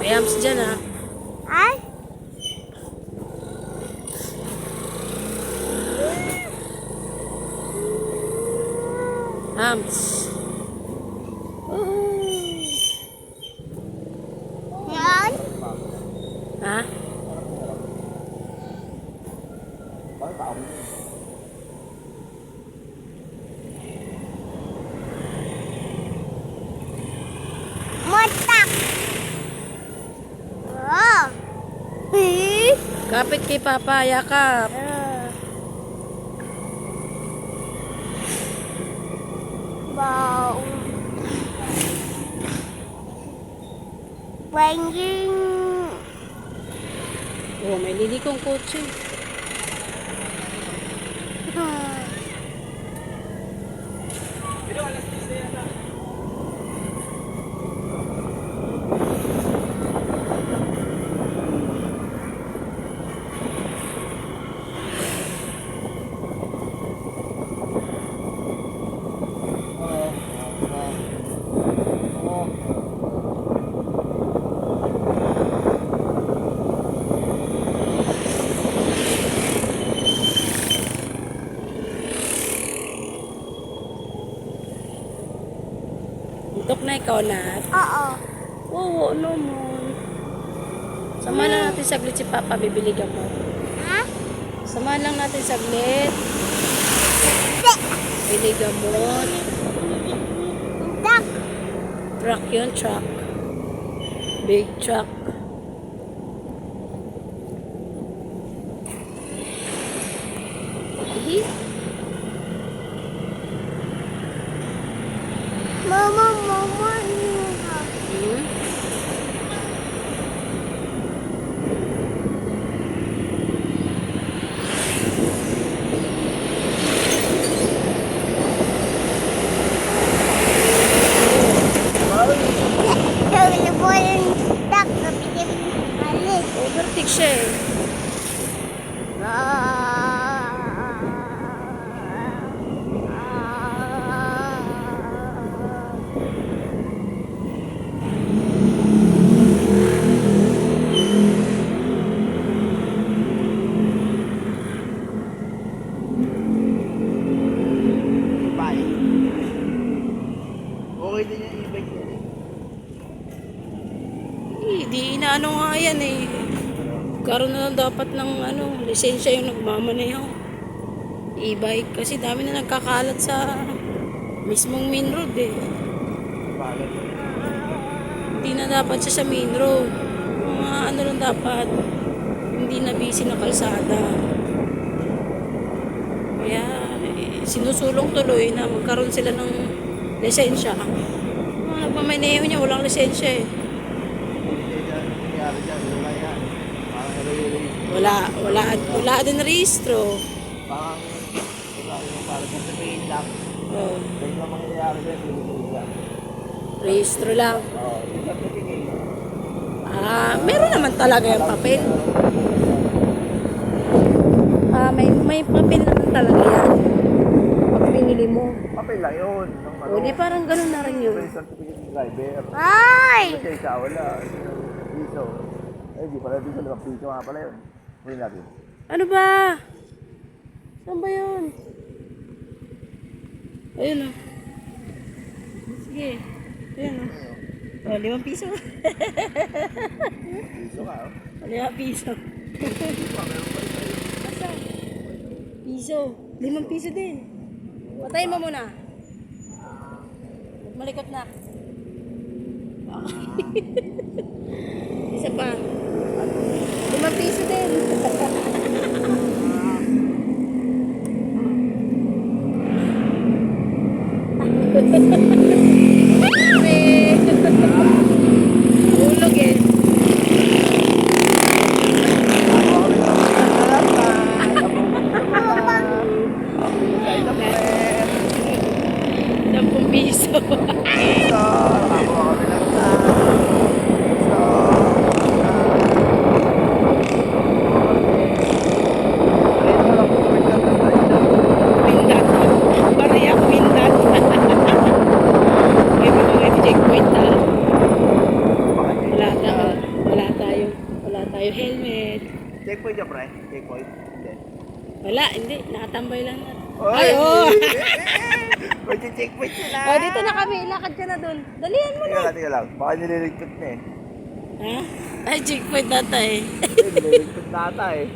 May hams dyan ah. Ay? Hams. Yan? Ha? Motak. Oh. Kapit kay Papa, yakap. Wow. Wanging. Oh, may lilikong kotse. Tok na ikaw na. Oo. Oo, ano mo. Sama lang natin saglit si Papa, bibili ka mo. Ha? Sama lang natin saglit. Bili gamot. Duck. Truck yun, truck. Big truck. Hihi. Mama. Hmm? Sabi po yung duck. Kapigil alis. Overtake siya eh. Okay din yung e-bike yun eh. Di inaano nga yan eh. Karoon na lang dapat ng lisensya yung nagmamaneho. E-bike. Kasi dami na nagkakalat sa mismong main road eh. Bakit? Hindi na dapat siya sa main road. Mga ano lang dapat. Hindi na busy na kalsada. Kaya sinusulong tuloy na magkaroon sila ng lisensya. Mga nagmamaneho niya walang lisensya eh. Nangyari dyan, wala yan. Parang Wala din rehistro. parang wala yung parang sasabihin lang. Oh, Ganyan lang mangyayari dyan, pinipili lang. rehistro lang. Oo, hindi ka pipili. Meron naman talaga yung papel. May papel naman talaga yan. Pag pinili mo. Papel lang yun. O, di parang ganun na rin yun. May certificate ng driver. Ay! Kasi siya wala. Piso. Eh, di pala piso. Limang piso nga pala yun. Huli natin. Ano ba? Saan ba yun? Ayun o. Sige. Ayun o. Oh, 5 piso. Piso ka, oh. 5 piso. Asa? Piso. 5 piso din. Patayin mo muna. Malikot na. Isa pa. 5 piso din. Ulog eh. Piso. Windat. Pariyak windat. May mga checkpoint ha. Wala na. Tayo helmet. Checkpoint niya, pre. Checkpoint. Hindi. Wala, hindi. Nakatambay lang natin. Oy! Ay, oh! Mag-checkpoint sila. Oh, dito na kami. Lakad ka na dun. Dalihan mo na. Tingnan lang. Baka nililigpit na eh. Ha? Ay, checkpoint data eh. Nililigpit na ata eh.